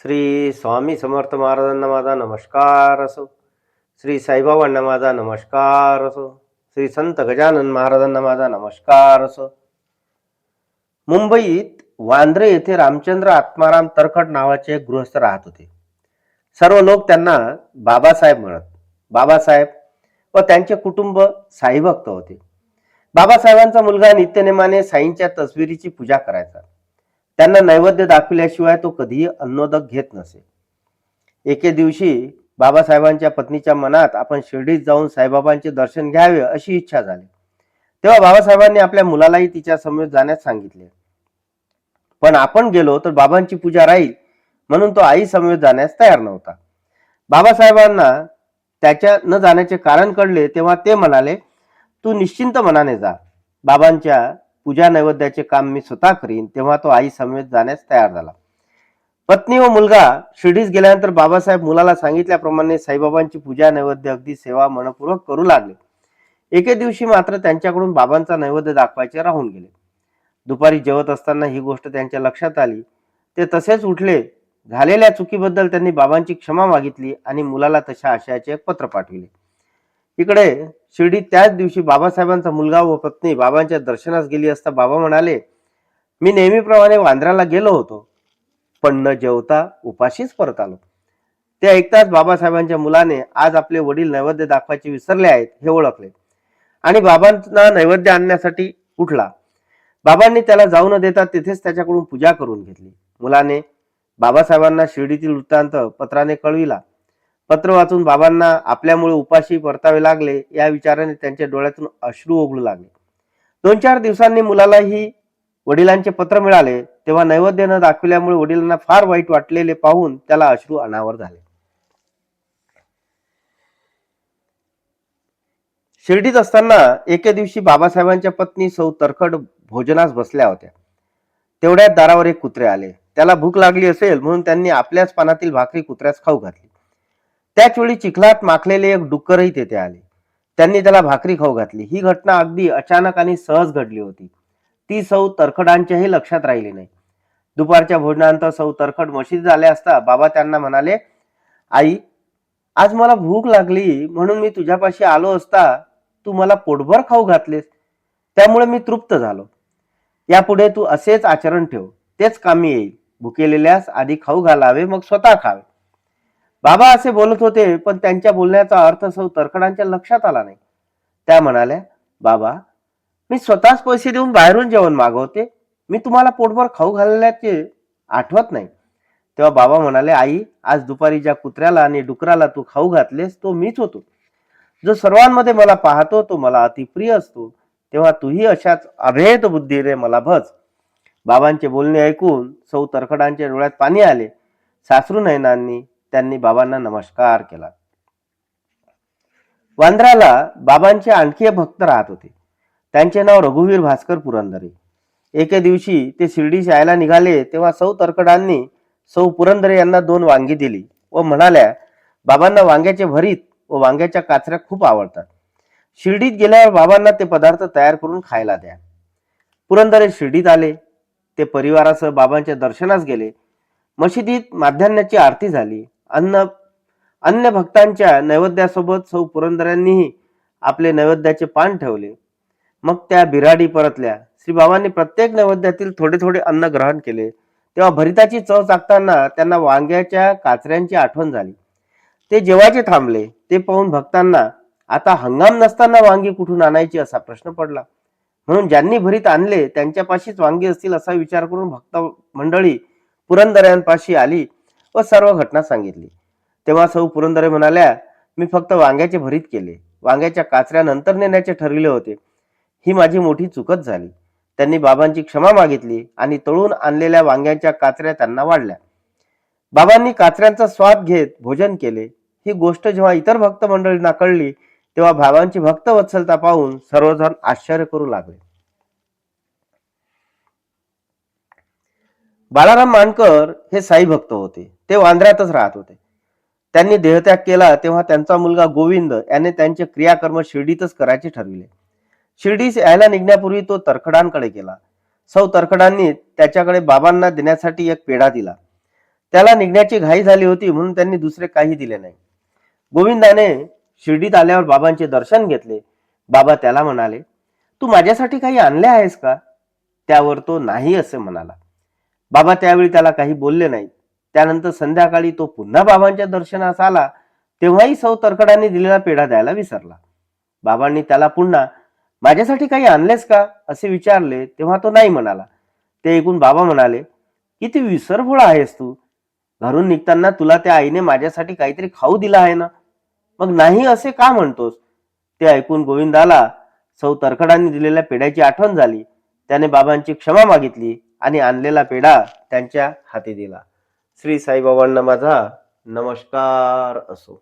श्री स्वामी समर्थ महाराजांना माझा नमस्कार असो. श्री साईबाबांना माझा नमस्कार असो. श्री संत गजानन महाराजांना माझा नमस्कार असो. मुंबईत वांद्रे येथे रामचंद्र आत्माराम तरखड नावाचे एक गृहस्थ राहत होते. सर्व लोक त्यांना बाबासाहेब म्हणत. बाबासाहेब व त्यांचे कुटुंब साईभक्त होते. बाबासाहेबांचा मुलगा नित्यनेमाने साईंच्या तस्वीरीची पूजा करायचा. त्यांना नैवेद्य दाखविल्याशिवाय तो कधीही अन्नोदक घेत नसे. एके दिवशी बाबासाहेबांच्या पत्नीच्या मनात आपण शिर्डीत जाऊन साईबाबांचे दर्शन घ्यावे अशी इच्छा झाली. तेव्हा बाबासाहेबांनी आपल्या मुलालाही तिच्या समवेत जाण्यास सांगितले. पण आपण गेलो तर बाबांची पूजा राहील म्हणून तो आई समवेत जाण्यास तयार नव्हता. बाबासाहेबांना त्याच्या न जाण्याचे कारण कळले तेव्हा ते म्हणाले, तू निश्चिंत मनाने जा, बाबांच्या पूजा नैवेद्याचे काम मी स्वतः करीन. तेव्हा तो आई समवेत जाण्यास तयार झाला. पत्नी व मुलगा शिर्डीस गेल्यानंतर बाबासाहेब मुलाला सांगितल्याप्रमाणे साईबाबांची पूजा नैवेद्य अगदी सेवा मनपूर्वक करू लागले. एके दिवशी मात्र त्यांच्याकडून बाबांचा नैवेद्य दाखवायचे राहून गेले. दुपारी जेवत असताना ही गोष्ट त्यांच्या लक्षात आली. ते तसेच उठले. झालेल्या चुकीबद्दल त्यांनी बाबांची क्षमा मागितली आणि मुलाला तशा आशयाचे एक पत्र पाठविले. इकडे शिर्डीत त्याच दिवशी बाबासाहेबांचा मुलगा व पत्नी बाबांच्या दर्शनास गेली असता बाबा म्हणाले, मी नेहमीप्रमाणे वांद्र्याला गेलो होतो, पण न जेवता उपाशीच परत आलो. ते ऐकताच बाबासाहेबांच्या मुलाने आज आपले वडील नैवेद्य दाखवायचे विसरले आहेत हे ओळखले आणि बाबांना नैवेद्य आणण्यासाठी उठला. बाबांनी त्याला जाऊ न देता तिथेच त्याच्याकडून पूजा करून घेतली. मुलाने बाबासाहेबांना शिर्डीतील वृत्तांत पत्राने कळविला. पत्र वाचून बाबांना आपल्यामुळे उपाशी परतावे लागले या विचाराने त्यांच्या डोळ्यातून अश्रू ओघळू लागले. 2-4 दिवसांनी मुलालाही वडिलांचे पत्र मिळाले. तेव्हा नैवेद्य न दाखविल्यामुळे वडिलांना फार वाईट वाटलेले पाहून त्याला अश्रू अनावर झाले. शिर्डीत असताना एके दिवशी बाबासाहेबांच्या पत्नी सौ तरखड भोजनास बसल्या होत्या. तेवढ्यात दारावर एक कुत्रे आले. त्याला भूक लागली असेल म्हणून त्यांनी आपल्याच पानातील भाकरी कुत्र्यास खाऊ घातली. त्याच वेळी चिखलात माखलेले एक डुक्करही तेथे आले. त्यांनी त्याला भाकरी खाऊ घातली. ही घटना अगदी अचानक आणि सहज घडली होती. ती सौ तरखडांच्याही लक्षात राहिली नाही. दुपारच्या भोजनानंतर सौ तरखड मशिदीत आल्या असता बाबा त्यांना म्हणाले, आई, आज मला भूक लागली म्हणून मी तुझ्यापाशी आलो असता तू मला पोटभर खाऊ घातलेस, त्यामुळे मी तृप्त झालो. यापुढे तू असेच आचरण ठेव, तेच कामी येईल. भुकेलेल्यास आधी खाऊ घालावे, मग स्वतः खावे. बाबा असे बोलत होते, पण त्यांच्या बोलण्याचा अर्थ सौ तरखडांच्या लक्षात आला नाही. त्या म्हणाल्या, बाबा, मी स्वतःच पैसे देऊन बाहेरून जेवण मागवते, मी तुम्हाला पोटभर खाऊ घालल्याचे आठवत नाही. तेव्हा बाबा म्हणाले, आई, आज दुपारी ज्या कुत्र्याला आणि डुकराला तू खाऊ घातलेस तो मीच होतो. जो सर्वांमध्ये मला पाहतो तो मला अतिप्रिय असतो. तेव्हा तूही अशाच अभेद बुद्धीने मला भज. बाबांचे बोलणे ऐकून सौ तरखडांच्या डोळ्यात पाणी आले. सासरू नयनांनी त्यांनी बाबांना नमस्कार केला. वांद्र्याला बाबांचे आणखी एक भक्त राहत होते. त्यांचे नाव रघुवीर भास्कर पुरंदरे. एके दिवशी ते शिर्डीस यायला निघाले तेव्हा सौ तरखडांनी सौ पुरंदरे यांना 2 वांगी दिली व म्हणाल्या, बाबांना वांग्याचे भरीत व वांग्याच्या काचऱ्या खूप आवडतात. शिर्डीत गेल्यावर बाबांना ते पदार्थ तयार करून खायला द्या. पुरंदरे शिर्डीत आले. ते परिवारासह बाबांच्या दर्शनास गेले. मशिदीत माध्यान्हाची आरती झाली. अन्य भक्तांच्या नैवेद्यासोबत सौ पुरंदऱ्यांनीही आपले नैवेद्याचे पान ठेवले. मग त्या बिराडी परतल्या. श्री बाबांनी प्रत्येक नैवेद्यातील थोडे थोडे अन्न ग्रहण केले. तेव्हा भरिताची चव चाखताना त्यांना वांग्याच्या काचऱ्यांची आठवण झाली. ते जेवायचे थांबले. ते पाहून भक्तांना आता हंगाम नसताना वांगी कुठून आणायची असा प्रश्न पडला. म्हणून ज्यांनी भरीत आणले त्यांच्यापाशीच वांगी असतील असा विचार करून भक्त मंडळी पुरंदऱ्यांपाशी आली व सर्व घटना सांगितली. तेव्हा सौ पुरंदरे म्हणाल्या, मी फक्त वांग्याचे भरीत केले, वांग्याच्या काचऱ्या नंतर नेण्याचे ठरविले होते. ही माझी मोठी चूकच झाली. त्यांनी बाबांची क्षमा मागितली आणि तळून आणलेल्या वांग्याच्या काचऱ्या त्यांना वाढल्या. बाबांनी काचऱ्यांचा स्वाद घेत भोजन केले. ही गोष्ट जेव्हा इतर भक्त मंडळींना कळली तेव्हा बाबांची भक्त वत्सलता पाहून सर्वजण आश्चर्य करू लागले. बाळाराम मानकर हे साई भक्त होते. ते वांद्र्यातच राहत होते. त्यांनी देहत्याग केला तेव्हा त्यांचा मुलगा गोविंद याने त्यांचे क्रियाकर्म शिर्डीतच करायचे ठरविले. शिर्डीस यायला निघण्यापूर्वी तो तरखडांकडे गेला. सौ तरखडांनी त्याच्याकडे बाबांना देण्यासाठी एक पेढा दिला. त्याला निघण्याची घाई झाली होती म्हणून त्यांनी दुसरे काही दिले नाही. गोविंदाने शिर्डीत आल्यावर बाबांचे दर्शन घेतले. बाबा त्याला म्हणाले, तू माझ्यासाठी काही आणले आहेस का? त्यावर तो नाही असे म्हणाला. बाबा त्यावेळी त्याला काही बोलले नाही. त्यानंतर संध्याकाळी तो पुन्हा बाबांच्या दर्शनास आला, तेव्हाही सौ तरखडांनी दिलेला पेढा द्यायला विसरला. बाबांनी त्याला पुन्हा माझ्यासाठी काही आणलेस का असे विचारले, तेव्हा तो नाही म्हणाला. ते ऐकून बाबा म्हणाले, किती विसरभोळा आहेस तू. घरून निघताना तुला त्या आईने माझ्यासाठी काहीतरी खाऊ दिला आहे ना, मग नाही असे का म्हणतोस? ते ऐकून गोविंदाला सौ तरखडांनी दिलेल्या पेढ्याची आठवण झाली. त्याने बाबांची क्षमा मागितली आणि आणलेला पेढा त्यांच्या हाती दिला. श्री साईबाबांना माझा नमस्कार असो.